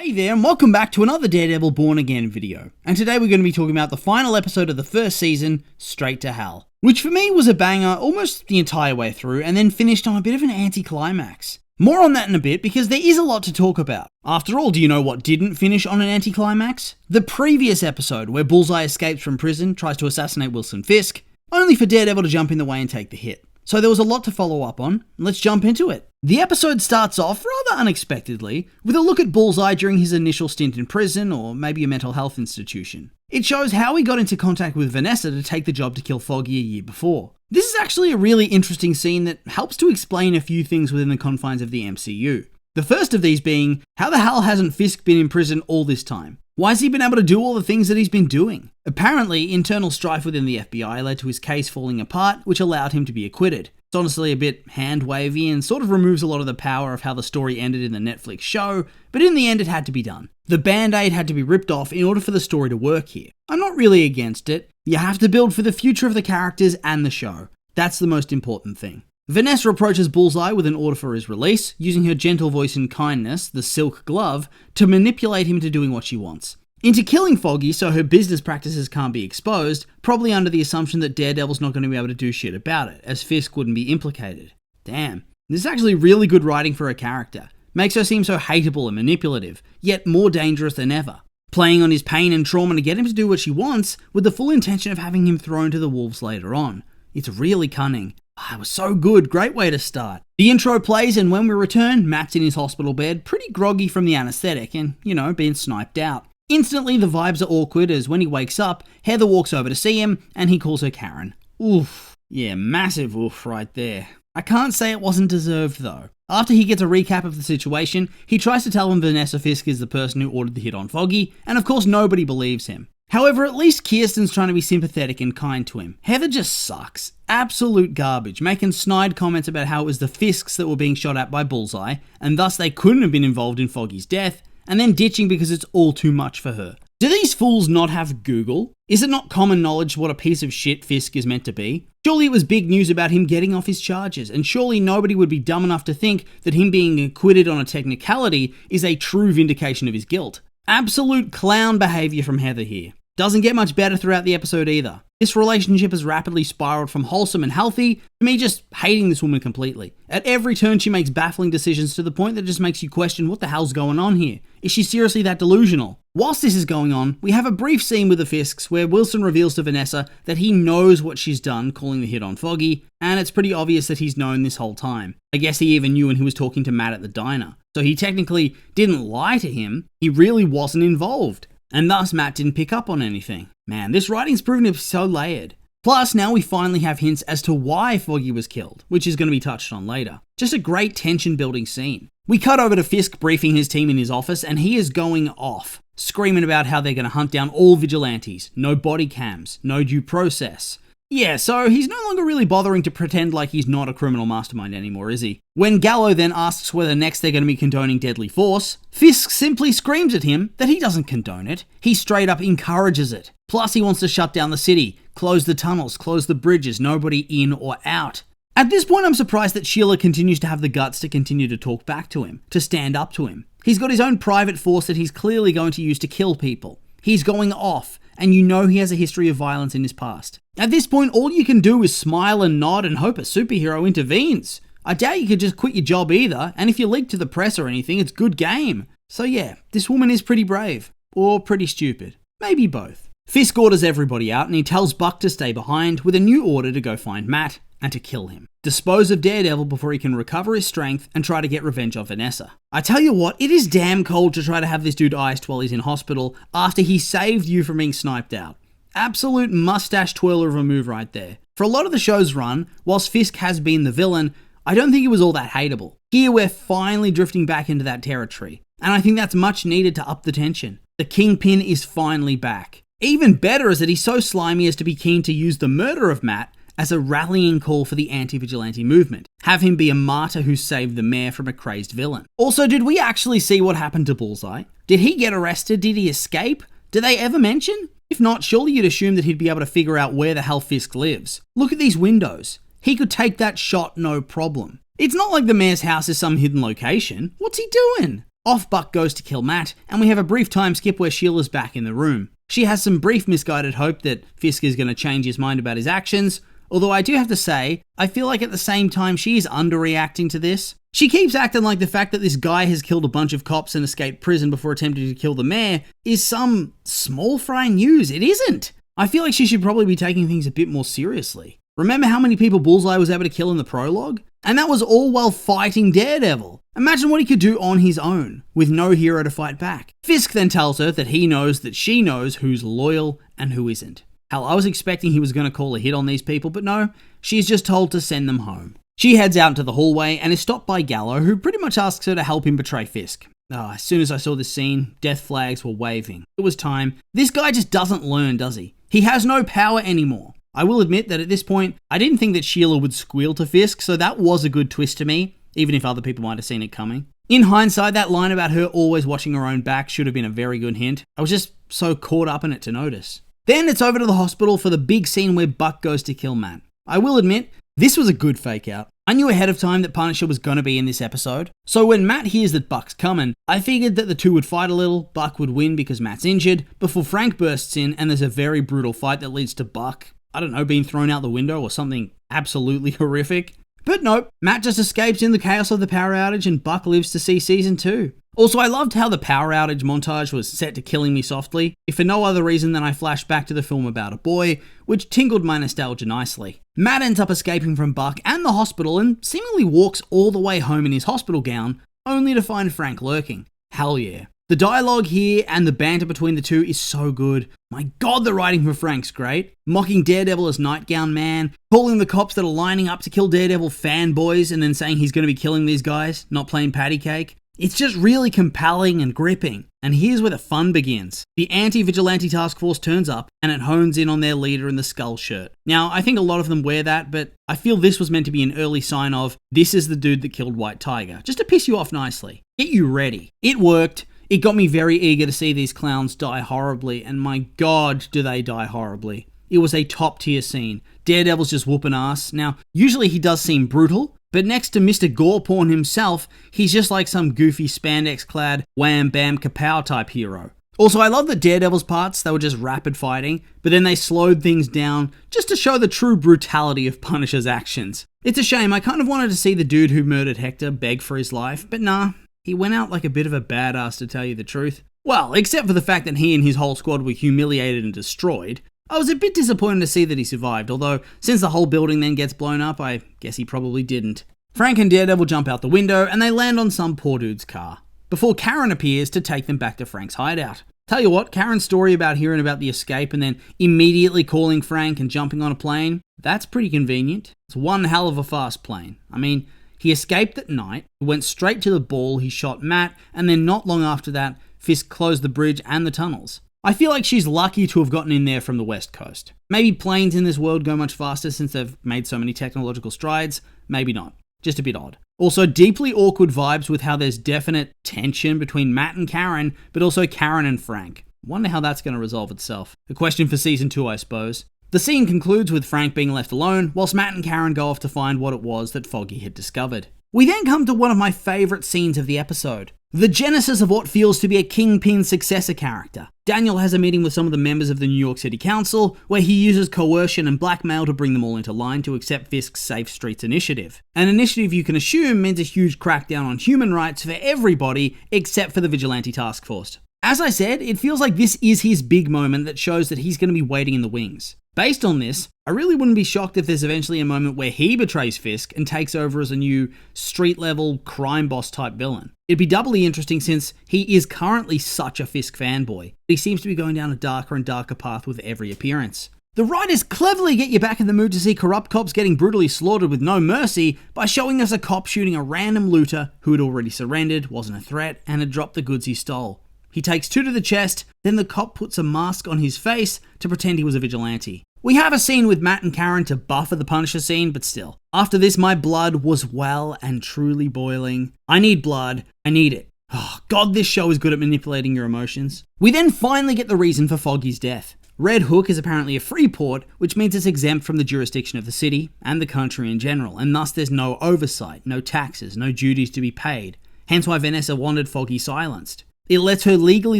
Hey there, and welcome back to another Daredevil Born Again video. And today we're going to be talking about the final episode of the first season, Straight to Hell. Which for me was a banger almost the entire way through, and then finished on a bit of an anticlimax. More on that in a bit, because there is a lot to talk about. After all, do you know what didn't finish on an anticlimax? The previous episode, where Bullseye escapes from prison, tries to assassinate Wilson Fisk, only for Daredevil to jump in the way and take the hit. So there was a lot to follow up on. Let's jump into it. The episode starts off rather unexpectedly with a look at Bullseye during his initial stint in prison or maybe a mental health institution. It shows how he got into contact with Vanessa to take the job to kill Foggy a year before. This is actually a really interesting scene that helps to explain a few things within the confines of the MCU. The first of these being, how the hell hasn't Fisk been in prison all this time? Why has he been able to do all the things that he's been doing? Apparently, internal strife within the FBI led to his case falling apart, which allowed him to be acquitted. It's honestly a bit hand-wavy and sort of removes a lot of the power of how the story ended in the Netflix show, but in the end it had to be done. The band-aid had to be ripped off in order for the story to work here. I'm not really against it. You have to build for the future of the characters and the show. That's the most important thing. Vanessa approaches Bullseye with an order for his release, using her gentle voice and kindness, the silk glove, to manipulate him into doing what she wants. Into killing Foggy so her business practices can't be exposed, probably under the assumption that Daredevil's not going to be able to do shit about it, as Fisk wouldn't be implicated. Damn, this is actually really good writing for a character. Makes her seem so hateable and manipulative, yet more dangerous than ever. Playing on his pain and trauma to get him to do what she wants, with the full intention of having him thrown to the wolves later on. It's really cunning. It was so good, great way to start. The intro plays, and when we return, Matt's in his hospital bed, pretty groggy from the anesthetic and, being sniped out. Instantly, the vibes are awkward as when he wakes up, Heather walks over to see him, and he calls her Karen. Oof. Yeah, massive oof right there. I can't say it wasn't deserved though. After he gets a recap of the situation, he tries to tell him Vanessa Fisk is the person who ordered the hit on Foggy, and of course nobody believes him. However, at least Kirsten's trying to be sympathetic and kind to him. Heather just sucks. Absolute garbage, making snide comments about how it was the Fisks that were being shot at by Bullseye, and thus they couldn't have been involved in Foggy's death, and then ditching because it's all too much for her. Do these fools not have Google? Is it not common knowledge what a piece of shit Fisk is meant to be? Surely it was big news about him getting off his charges, and surely nobody would be dumb enough to think that him being acquitted on a technicality is a true vindication of his guilt. Absolute clown behaviour from Heather here. Doesn't get much better throughout the episode either. This relationship has rapidly spiraled from wholesome and healthy to me just hating this woman completely. At every turn she makes baffling decisions to the point that just makes you question what the hell's going on here. Is she seriously that delusional? Whilst this is going on, we have a brief scene with the Fisks where Wilson reveals to Vanessa that he knows what she's done calling the hit on Foggy, and it's pretty obvious that he's known this whole time. I guess he even knew when he was talking to Matt at the diner. So he technically didn't lie to him, he really wasn't involved. And thus Matt didn't pick up on anything. Man, this writing's proven to be so layered. Plus, now we finally have hints as to why Foggy was killed, which is going to be touched on later. Just a great tension-building scene. We cut over to Fisk briefing his team in his office, and he is going off, screaming about how they're going to hunt down all vigilantes, no body cams, no due process. Yeah, so he's no longer really bothering to pretend like he's not a criminal mastermind anymore, is he? When Gallo then asks whether next they're going to be condoning deadly force, Fisk simply screams at him that he doesn't condone it. He straight up encourages it. Plus he wants to shut down the city, close the tunnels, close the bridges, nobody in or out. At this point I'm surprised that Sheila continues to have the guts to continue to talk back to him, to stand up to him. He's got his own private force that he's clearly going to use to kill people. He's going off, and he has a history of violence in his past. At this point, all you can do is smile and nod and hope a superhero intervenes. I doubt you could just quit your job either, and if you leak to the press or anything, it's good game. So yeah, this woman is pretty brave. Or pretty stupid. Maybe both. Fisk orders everybody out, and he tells Buck to stay behind with a new order to go find Matt and to kill him. Dispose of Daredevil before he can recover his strength and try to get revenge on Vanessa. I tell you what, it is damn cold to try to have this dude iced while he's in hospital after he saved you from being sniped out. Absolute mustache twirler of a move right there. For a lot of the show's run, whilst Fisk has been the villain, I don't think it was all that hateable. Here we're finally drifting back into that territory, and I think that's much needed to up the tension. The Kingpin is finally back. Even better is that he's so slimy as to be keen to use the murder of Matt as a rallying call for the anti-vigilante movement. Have him be a martyr who saved the mayor from a crazed villain. Also, did we actually see what happened to Bullseye? Did he get arrested? Did he escape? Did they ever mention? If not, surely you'd assume that he'd be able to figure out where the hell Fisk lives. Look at these windows. He could take that shot no problem. It's not like the mayor's house is some hidden location. What's he doing? Off Buck goes to kill Matt, and we have a brief time skip where Sheila's back in the room. She has some brief misguided hope that Fisk is going to change his mind about his actions, although I do have to say, I feel like at the same time she is underreacting to this. She keeps acting like the fact that this guy has killed a bunch of cops and escaped prison before attempting to kill the mayor is some small fry news. It isn't. I feel like she should probably be taking things a bit more seriously. Remember how many people Bullseye was able to kill in the prologue? And that was all while fighting Daredevil. Imagine what he could do on his own, with no hero to fight back. Fisk then tells her that he knows that she knows who's loyal and who isn't. Hell, I was expecting he was going to call a hit on these people, but no, she's just told to send them home. She heads out into the hallway and is stopped by Gallo, who pretty much asks her to help him betray Fisk. As soon as I saw this scene, death flags were waving. It was time. This guy just doesn't learn, does he? He has no power anymore. I will admit that at this point, I didn't think that Sheila would squeal to Fisk, so that was a good twist to me, even if other people might have seen it coming. In hindsight, that line about her always watching her own back should have been a very good hint. I was just so caught up in it to notice. Then it's over to the hospital for the big scene where Buck goes to kill Matt. I will admit, this was a good fake out. I knew ahead of time that Punisher was going to be in this episode, so when Matt hears that Buck's coming, I figured that the two would fight a little, Buck would win because Matt's injured, before Frank bursts in and there's a very brutal fight that leads to Buck, I don't know, being thrown out the window or something absolutely horrific. But nope, Matt just escapes in the chaos of the power outage and Buck lives to see season 2. Also, I loved how the power outage montage was set to Killing Me Softly, if for no other reason than I flashed back to the film about a boy, which tingled my nostalgia nicely. Matt ends up escaping from Buck and the hospital and seemingly walks all the way home in his hospital gown, only to find Frank lurking. Hell yeah. The dialogue here and the banter between the two is so good. My god, the writing for Frank's great. Mocking Daredevil as Nightgown Man, calling the cops that are lining up to kill Daredevil fanboys and then saying he's going to be killing these guys, not playing patty cake. It's just really compelling and gripping. And here's where the fun begins. The anti-vigilante task force turns up and it hones in on their leader in the skull shirt. Now, I think a lot of them wear that, but I feel this was meant to be an early sign of, this is the dude that killed White Tiger, just to piss you off nicely. Get you ready. It worked. It got me very eager to see these clowns die horribly, and my god, do they die horribly. It was a top tier scene. Daredevil's just whooping ass. Now, usually he does seem brutal, but next to Mr. Gore Porn himself, he's just like some goofy spandex-clad wham bam kapow type hero. Also, I love that Daredevil's parts, they were just rapid fighting, but then they slowed things down just to show the true brutality of Punisher's actions. It's a shame, I kind of wanted to see the dude who murdered Hector beg for his life, but nah, he went out like a bit of a badass to tell you the truth. Well, except for the fact that he and his whole squad were humiliated and destroyed. I was a bit disappointed to see that he survived, although since the whole building then gets blown up, I guess he probably didn't. Frank and Daredevil jump out the window and they land on some poor dude's car, before Karen appears to take them back to Frank's hideout. Tell you what, Karen's story about hearing about the escape and then immediately calling Frank and jumping on a plane, that's pretty convenient. It's one hell of a fast plane. I mean, he escaped at night, went straight to the ball, he shot Matt, and then not long after that, Fisk closed the bridge and the tunnels. I feel like she's lucky to have gotten in there from the West Coast. Maybe planes in this world go much faster since they've made so many technological strides, maybe not. Just a bit odd. Also, deeply awkward vibes with how there's definite tension between Matt and Karen, but also Karen and Frank. Wonder how that's going to resolve itself. A question for season 2, I suppose. The scene concludes with Frank being left alone, whilst Matt and Karen go off to find what it was that Foggy had discovered. We then come to one of my favourite scenes of the episode. The genesis of what feels to be a Kingpin successor character. Daniel has a meeting with some of the members of the New York City Council, where he uses coercion and blackmail to bring them all into line to accept Fisk's Safe Streets initiative. An initiative you can assume means a huge crackdown on human rights for everybody except for the Vigilante Task Force. As I said, it feels like this is his big moment that shows that he's going to be waiting in the wings. Based on this, I really wouldn't be shocked if there's eventually a moment where he betrays Fisk and takes over as a new street-level crime boss type villain. It'd be doubly interesting since he is currently such a Fisk fanboy. He seems to be going down a darker and darker path with every appearance. The writers cleverly get you back in the mood to see corrupt cops getting brutally slaughtered with no mercy by showing us a cop shooting a random looter who had already surrendered, wasn't a threat, and had dropped the goods he stole. He takes 2 to the chest, then the cop puts a mask on his face to pretend he was a vigilante. We have a scene with Matt and Karen to buffer the Punisher scene, but still. After this, my blood was well and truly boiling. I need blood. I need it. Oh, God, this show is good at manipulating your emotions. We then finally get the reason for Foggy's death. Red Hook is apparently a free port, which means it's exempt from the jurisdiction of the city and the country in general, and thus there's no oversight, no taxes, no duties to be paid. hence why Vanessa wanted Foggy silenced. It lets her legally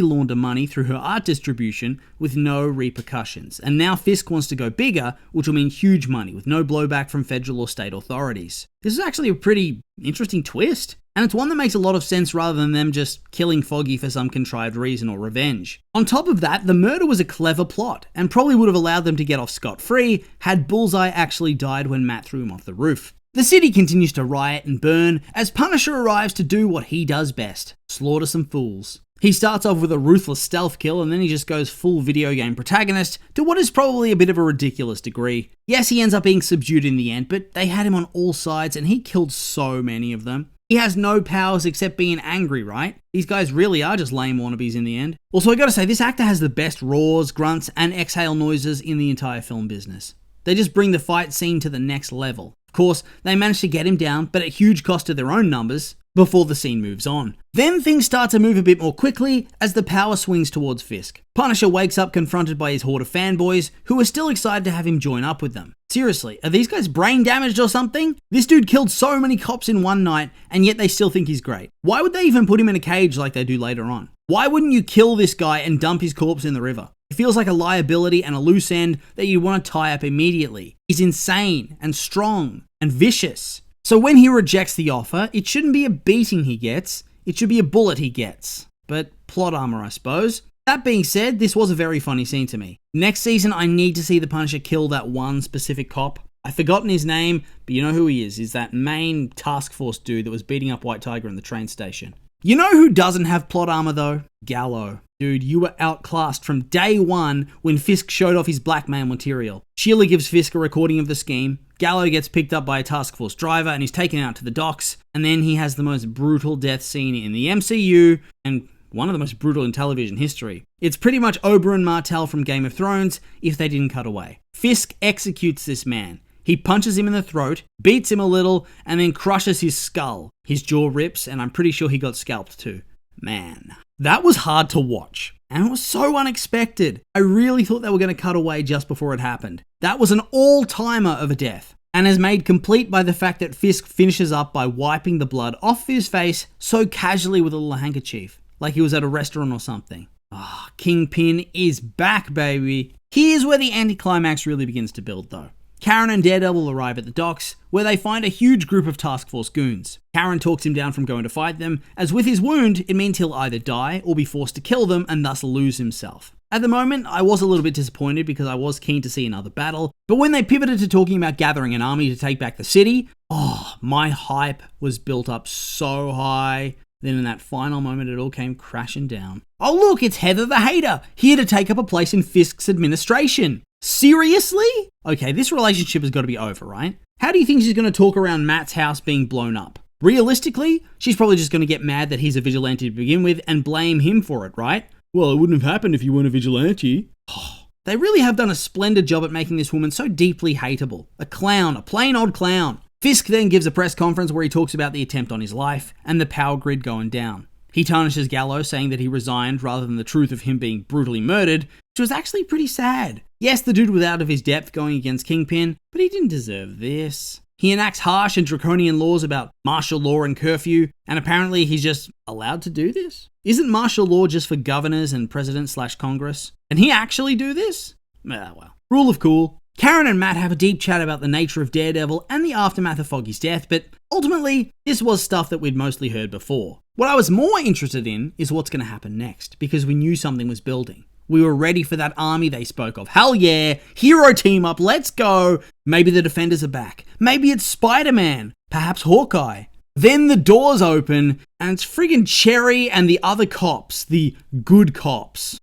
launder money through her art distribution with no repercussions. And now Fisk wants to go bigger, which will mean huge money with no blowback from federal or state authorities. This is actually a pretty interesting twist. And it's one that makes a lot of sense rather than them just killing Foggy for some contrived reason or revenge. On top of that, the murder was a clever plot and probably would have allowed them to get off scot-free had Bullseye actually died when Matt threw him off the roof. The city continues to riot and burn as Punisher arrives to do what he does best, slaughter some fools. He starts off with a ruthless stealth kill and then he just goes full video game protagonist to what is probably a bit of a ridiculous degree. Yes, he ends up being subdued in the end, but they had him on all sides and he killed so many of them. He has no powers except being angry, right? These guys really are just lame wannabes in the end. Also, I gotta say, this actor has the best roars, grunts, and exhale noises in the entire film business. They just bring the fight scene to the next level. Of course, they manage to get him down, but at huge cost to their own numbers, before the scene moves on. Then things start to move a bit more quickly as the power swings towards Fisk. Punisher wakes up confronted by his horde of fanboys who are still excited to have him join up with them. Seriously, are these guys brain damaged or something? This dude killed so many cops in one night and yet they still think he's great. Why would they even put him in a cage like they do later on? Why wouldn't you kill this guy and dump his corpse in the river? It feels like a liability and a loose end that you want to tie up immediately. He's insane and strong and vicious. So when he rejects the offer, it shouldn't be a beating he gets, it should be a bullet he gets. But plot armor, I suppose. That being said, this was a very funny scene to me. Next season, I need to see the Punisher kill that one specific cop. I've forgotten his name, but you know who he is. He's that main task force dude that was beating up White Tiger in the train station. You know who doesn't have plot armor though? Gallo. Dude, you were outclassed from day one when Fisk showed off his blackmail material. Sheila gives Fisk a recording of the scheme. Gallo gets picked up by a task force driver and he's taken out to the docks. And then he has the most brutal death scene in the MCU and one of the most brutal in television history. It's pretty much Oberyn Martell from Game of Thrones if they didn't cut away. Fisk executes this man. He punches him in the throat, beats him a little, and then crushes his skull. His jaw rips, and I'm pretty sure he got scalped too. Man, that was hard to watch. And it was so unexpected. I really thought they were going to cut away just before it happened. That was an all-timer of a death. And is made complete by the fact that Fisk finishes up by wiping the blood off his face so casually with a little handkerchief. Like he was at a restaurant or something. Kingpin is back, baby. Here's where the anticlimax really begins to build though. Karen and Daredevil arrive at the docks, where they find a huge group of task force goons. Karen talks him down from going to fight them, as with his wound, it means he'll either die or be forced to kill them and thus lose himself. At the moment, I was a little bit disappointed because I was keen to see another battle, but when they pivoted to talking about gathering an army to take back the city, my hype was built up so high. Then in that final moment, it all came crashing down. Oh look, it's Heather the Hater, here to take up a place in Fisk's administration. Seriously? Okay, this relationship has got to be over, right? How do you think she's going to talk around Matt's house being blown up? Realistically, she's probably just going to get mad that he's a vigilante to begin with and blame him for it, right? Well, it wouldn't have happened if you weren't a vigilante. They really have done a splendid job at making this woman so deeply hateable. A clown, a plain old clown. Fisk then gives a press conference where he talks about the attempt on his life and the power grid going down. He tarnishes Gallo, saying that he resigned rather than the truth of him being brutally murdered, which was actually pretty sad. Yes, the dude was out of his depth going against Kingpin, but he didn't deserve this. He enacts harsh and draconian laws about martial law and curfew, and apparently he's just allowed to do this? Isn't martial law just for governors and presidents/Congress? Can he actually do this? Well. Rule of cool. Karen and Matt have a deep chat about the nature of Daredevil and the aftermath of Foggy's death, but ultimately, this was stuff that we'd mostly heard before. What I was more interested in is what's going to happen next, because we knew something was building. We were ready for that army they spoke of. Hell yeah, hero team up, let's go. Maybe the Defenders are back. Maybe it's Spider-Man, perhaps Hawkeye. Then the doors open, and it's friggin' Cherry and the other cops, the good cops.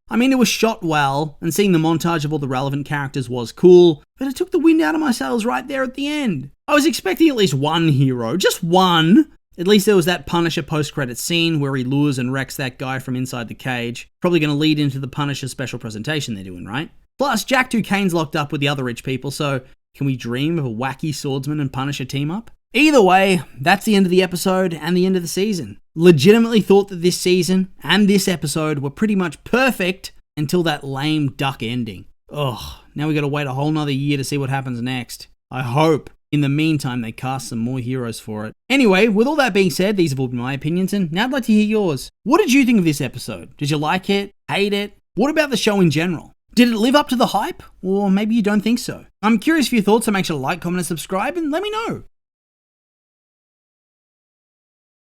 I mean, it was shot well, and seeing the montage of all the relevant characters was cool, but it took the wind out of my sails right there at the end. I was expecting at least one hero, just one. At least there was that Punisher post-credits scene where he lures and wrecks that guy from inside the cage. Probably going to lead into the Punisher special presentation they're doing, right? Plus, Jack 2 Kane's locked up with the other rich people, so can we dream of a wacky swordsman and Punisher team-up? Either way, that's the end of the episode and the end of the season. Legitimately thought that this season and this episode were pretty much perfect until that lame duck ending. Now we gotta wait a whole nother year to see what happens next. I hope In the meantime, they cast some more heroes for it. Anyway, with all that being said, these have all been my opinions, and now I'd like to hear yours. What did you think of this episode? Did you like it? Hate it? What about the show in general? Did it live up to the hype? Or maybe you don't think so? I'm curious for your thoughts, so make sure to like, comment, and subscribe, and let me know.